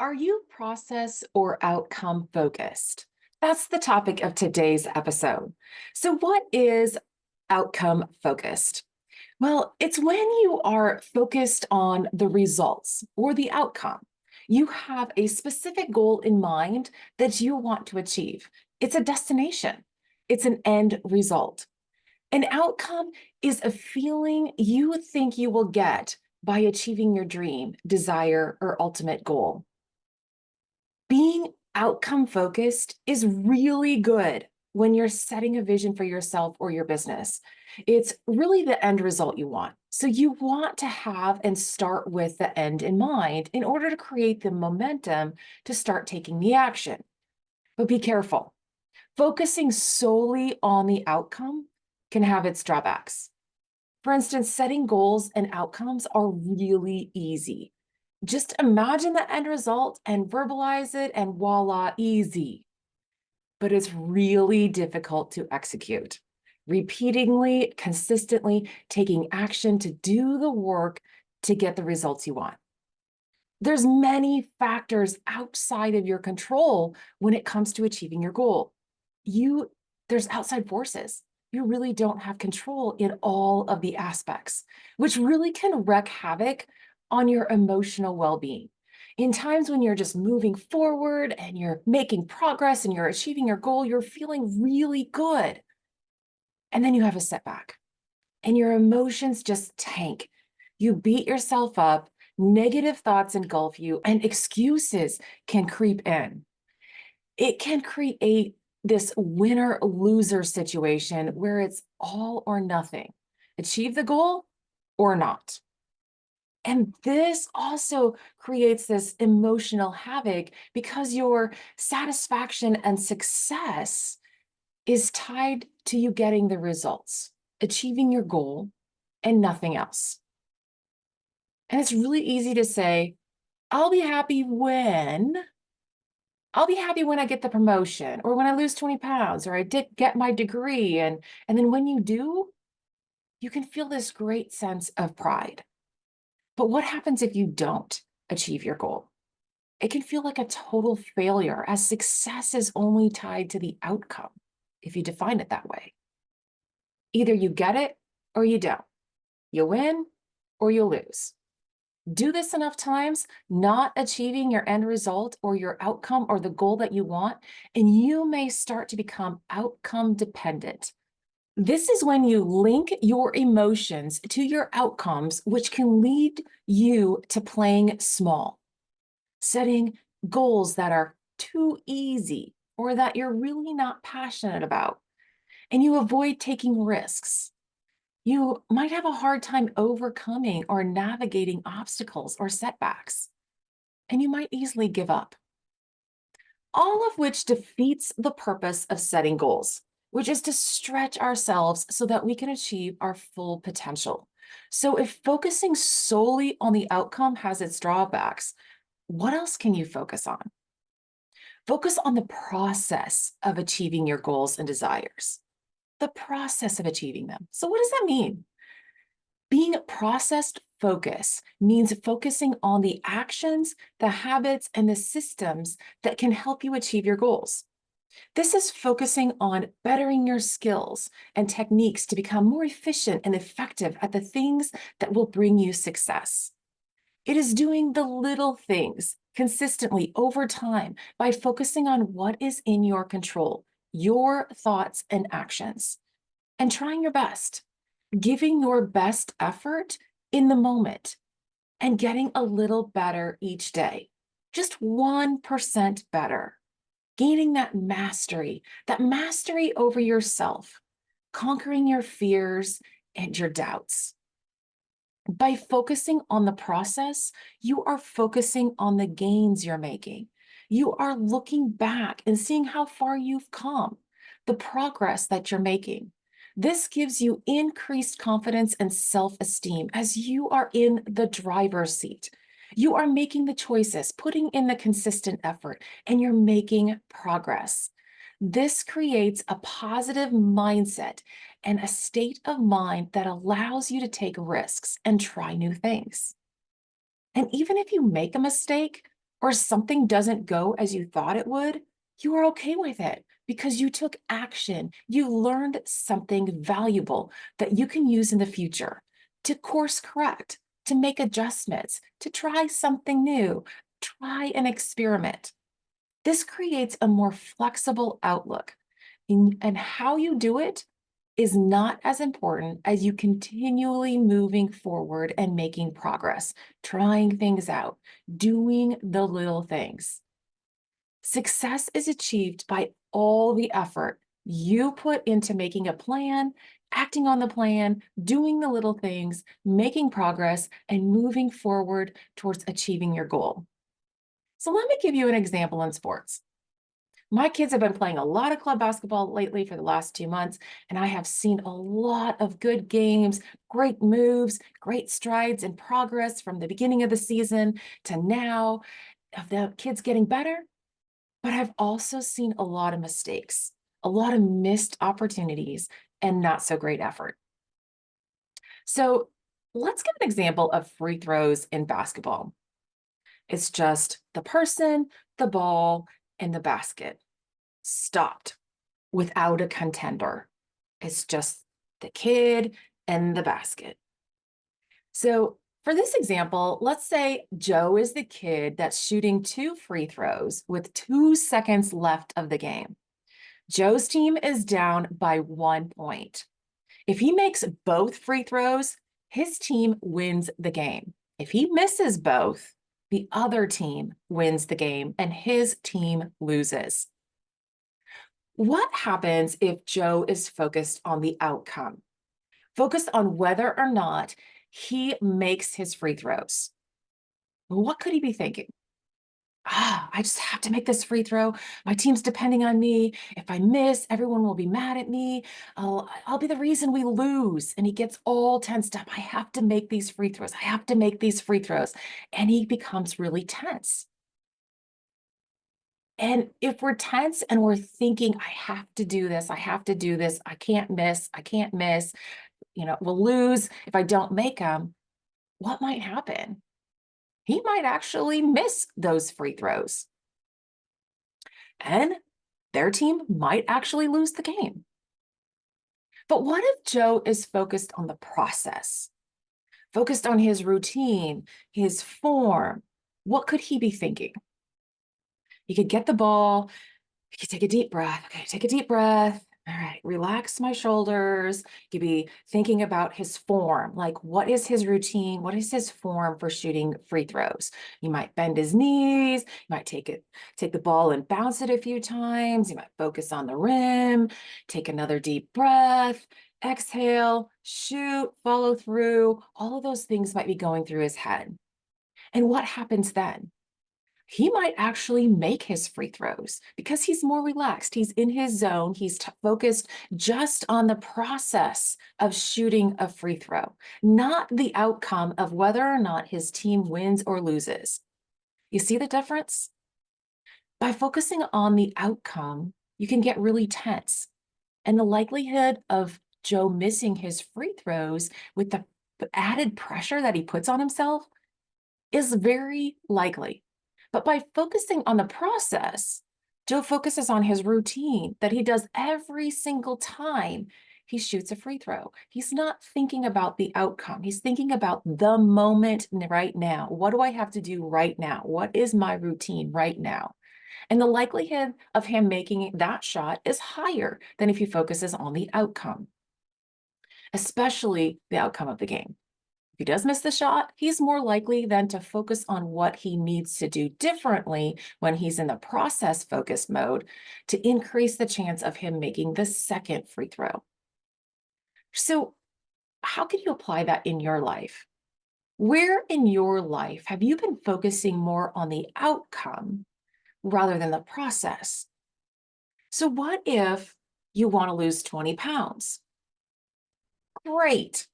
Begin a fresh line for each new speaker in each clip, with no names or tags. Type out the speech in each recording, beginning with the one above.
Are you process or outcome focused? That's the topic of today's episode. So, what is outcome focused? Well, it's when you are focused on the results or the outcome. You have a specific goal in mind that you want to achieve. It's a destination, it's an end result. An outcome is a feeling you think you will get by achieving your dream, desire, or ultimate goal. Being outcome focused is really good when you're setting a vision for yourself or your business. It's really the end result you want. So you want to have and start with the end in mind in order to create the momentum to start taking the action. But be careful. Focusing solely on the outcome can have its drawbacks. For instance, setting goals and outcomes are really easy. Just imagine the end result and verbalize it, and voila, easy. But it's really difficult to execute. Repeatedly, consistently taking action to do the work to get the results you want. There's many factors outside of your control when it comes to achieving your goal. There's outside forces. You really don't have control in all of the aspects, which really can wreak havoc on your emotional well-being. In times when you're just moving forward and you're making progress and you're achieving your goal, you're feeling really good. And then you have a setback and your emotions just tank. You beat yourself up, negative thoughts engulf you, and excuses can creep in. It can create this winner loser situation where it's all or nothing. Achieve the goal or not. And this also creates this emotional havoc because your satisfaction and success is tied to you getting the results, achieving your goal, and nothing else. And it's really easy to say, I'll be happy when I get the promotion or when I lose 20 pounds or I did get my degree. And then when you do, you can feel this great sense of pride. But what happens if you don't achieve your goal? It can feel like a total failure, as success is only tied to the outcome if you define it that way. Either you get it or you don't. You win or you lose. Do this enough times, not achieving your end result or your outcome or the goal that you want, and you may start to become outcome dependent. This is when you link your emotions to your outcomes, which can lead you to playing small, setting goals that are too easy or that you're really not passionate about, and you avoid taking risks. You might have a hard time overcoming or navigating obstacles or setbacks, and you might easily give up. All of which defeats the purpose of setting goals, which is to stretch ourselves so that we can achieve our full potential. So if focusing solely on the outcome has its drawbacks, what else can you focus on? Focus on the process of achieving your goals and desires. The process of achieving them. So what does that mean? Being processed focus means focusing on the actions, the habits, and the systems that can help you achieve your goals. This is focusing on bettering your skills and techniques to become more efficient and effective at the things that will bring you success. It is doing the little things consistently over time by focusing on what is in your control, your thoughts and actions, and trying your best, giving your best effort in the moment and getting a little better each day, just 1% better, gaining that mastery over yourself, conquering your fears and your doubts. By focusing on the process, you are focusing on the gains you're making. You are looking back and seeing how far you've come, the progress that you're making. This gives you increased confidence and self-esteem as you are in the driver's seat. You are making the choices, putting in the consistent effort, and you're making progress. This creates a positive mindset and a state of mind that allows you to take risks and try new things. And even if you make a mistake or something doesn't go as you thought it would, you are okay with it because you took action. You learned something valuable that you can use in the future to course correct, to make adjustments, to try something new, try an experiment. This creates a more flexible outlook, and how you do it is not as important as you continually moving forward and making progress, trying things out, doing the little things. Success is achieved by all the effort you put into making a plan, acting on the plan, doing the little things, making progress, and moving forward towards achieving your goal. So let me give you an example in sports. My kids have been playing a lot of club basketball lately for the last 2 months, and I have seen a lot of good games, great moves, great strides and progress from the beginning of the season to now of the kids getting better. But I've also seen a lot of mistakes, a lot of missed opportunities, and not so great effort. So let's give an example of free throws in basketball. It's just the person, the ball, and the basket stopped without a contender. It's just the kid and the basket. So for this example, let's say Joe is the kid that's shooting 2 free throws with 2 seconds left of the game. Joe's team is down by 1 point. If he makes both free throws, his team wins the game. If he misses both, the other team wins the game and his team loses. What happens if Joe is focused on the outcome, focused on whether or not he makes his free throws? What could he be thinking? I just have to make this free throw. My team's depending on me. If I miss, everyone will be mad at me. I'll be the reason we lose. And he gets all tensed up. I have to make these free throws. I have to make these free throws. And he becomes really tense. And if we're tense and we're thinking, I have to do this, I have to do this, I can't miss, we'll lose if I don't make them, what might happen? He might actually miss those free throws. And their team might actually lose the game. But what if Joe is focused on the process, focused on his routine, his form? What could he be thinking? He could get the ball. He could take a deep breath. Okay, take a deep breath. All right, relax my shoulders. You'd be thinking about his form, like what is his routine? What is his form for shooting free throws? You might bend his knees. You might take the ball and bounce it a few times. You might focus on the rim. Take another deep breath. Exhale, shoot, follow through. All of those things might be going through his head. And what happens then? He might actually make his free throws because he's more relaxed. He's in his zone. He's focused just on the process of shooting a free throw, not the outcome of whether or not his team wins or loses. You see the difference? By focusing on the outcome, you can get really tense. And the likelihood of Joe missing his free throws with the added pressure that he puts on himself is very likely. But by focusing on the process, Joe focuses on his routine that he does every single time he shoots a free throw. He's not thinking about the outcome. He's thinking about the moment right now. What do I have to do right now? What is my routine right now? And the likelihood of him making that shot is higher than if he focuses on the outcome, especially the outcome of the game. If he does miss the shot, he's more likely then to focus on what he needs to do differently when he's in the process focused mode to increase the chance of him making the second free throw. So how can you apply that in your life? Where in your life have you been focusing more on the outcome rather than the process? So what if you want to lose 20 pounds? Great.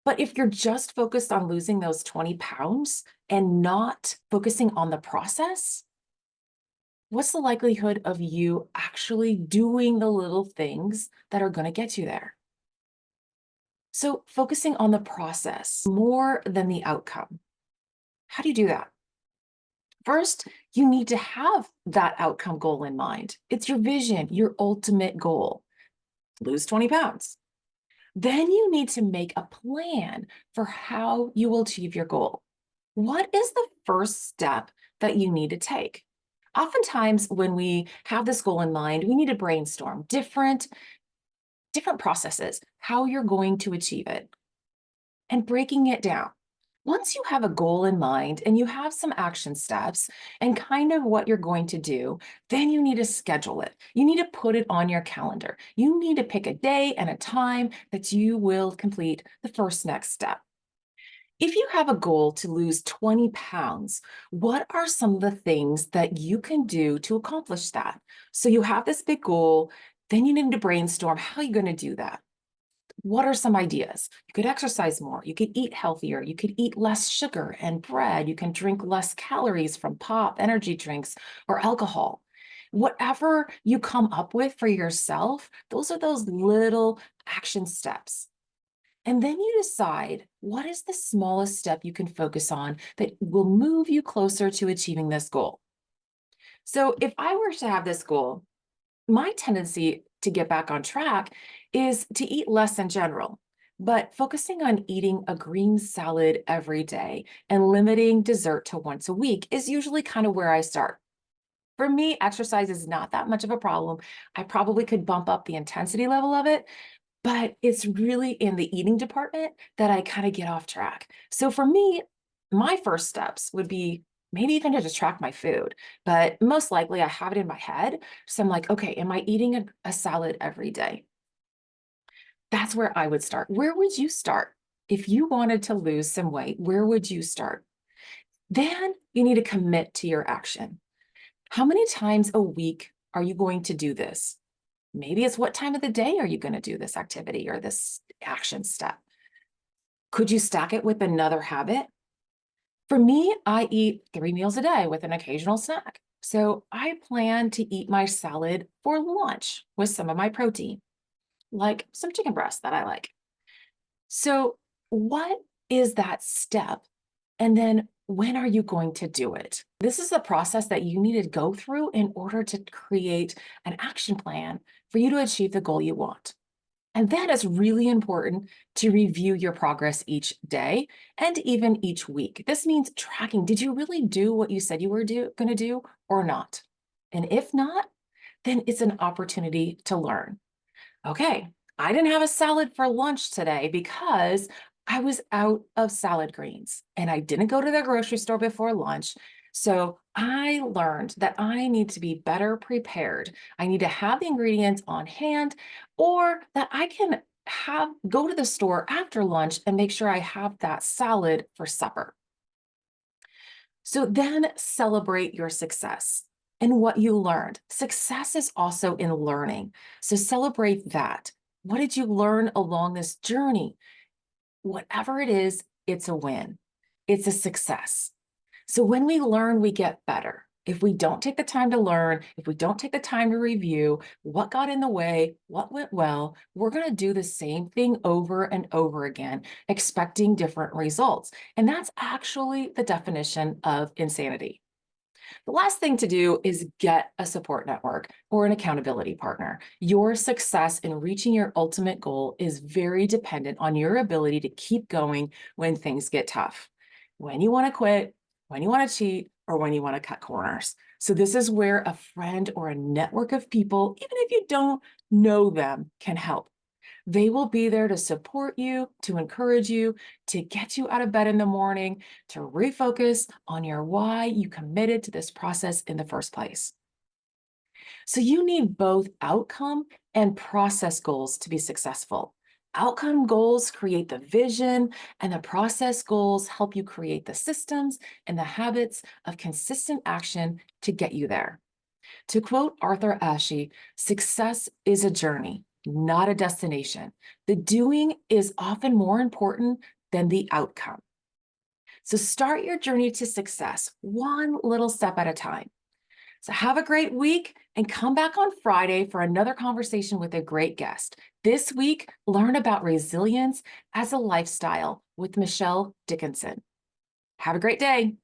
But if you're just focused on losing those 20 pounds and not focusing on the process, what's the likelihood of you actually doing the little things that are going to get you there? So focusing on the process more than the outcome. How do you do that? First, you need to have that outcome goal in mind. It's your vision, your ultimate goal. Lose 20 pounds. Then you need to make a plan for how you will achieve your goal. What is the first step that you need to take? Oftentimes, when we have this goal in mind, we need to brainstorm different processes, how you're going to achieve it, and breaking it down. Once you have a goal in mind and you have some action steps and kind of what you're going to do, then you need to schedule it. You need to put it on your calendar. You need to pick a day and a time that you will complete the first next step. If you have a goal to lose 20 pounds, what are some of the things that you can do to accomplish that? So you have this big goal, then you need to brainstorm how you're going to do that. What are some ideas? You could exercise more. You could eat healthier. You could eat less sugar and bread. You can drink less calories from pop, energy drinks, or alcohol. Whatever you come up with for yourself, those are those little action steps. And then you decide what is the smallest step you can focus on that will move you closer to achieving this goal. So if I were to have this goal, my tendency to get back on track is to eat less in general, but focusing on eating a green salad every day and limiting dessert to once a week is usually kind of where I start. For me, exercise is not that much of a problem. I probably could bump up the intensity level of it, but it's really in the eating department that I kind of get off track. So for me, my first steps would be maybe even to just track my food, but most likely I have it in my head. So I'm like, okay, am I eating a salad every day? That's where I would start. Where would you start? If you wanted to lose some weight, where would you start? Then you need to commit to your action. How many times a week are you going to do this? Maybe it's what time of the day are you going to do this activity or this action step? Could you stack it with another habit? For me, I eat 3 meals a day with an occasional snack. So I plan to eat my salad for lunch with some of my protein, like some chicken breast that I like. So, what is that step? And then when are you going to do it? This is the process that you need to go through in order to create an action plan for you to achieve the goal you want. And then it's really important to review your progress each day and even each week. This means tracking. Did you really do what you said you were going to do or not? And if not, then it's an opportunity to learn. Okay, I didn't have a salad for lunch today because I was out of salad greens and I didn't go to the grocery store before lunch. So I learned that I need to be better prepared. I need to have the ingredients on hand, or that I can go to the store after lunch and make sure I have that salad for supper. So then celebrate your success and what you learned. Success is also in learning. So celebrate that. What did you learn along this journey? Whatever it is, it's a win. It's a success. So when we learn, we get better. If we don't take the time to learn, if we don't take the time to review what got in the way, what went well, we're going to do the same thing over and over again, expecting different results. And that's actually the definition of insanity. The last thing to do is get a support network or an accountability partner. Your success in reaching your ultimate goal is very dependent on your ability to keep going when things get tough, when you want to quit, when you want to cheat, or when you want to cut corners. So this is where a friend or a network of people, even if you don't know them, can help. They will be there to support you, to encourage you, to get you out of bed in the morning, to refocus on your why you committed to this process in the first place. So you need both outcome and process goals to be successful. Outcome goals create the vision, and the process goals help you create the systems and the habits of consistent action to get you there. To quote Arthur Ashe, success is a journey, not a destination. The doing is often more important than the outcome. So start your journey to success one little step at a time. So have a great week and come back on Friday for another conversation with a great guest. This week, learn about resilience as a lifestyle with Michelle Dickinson. Have a great day.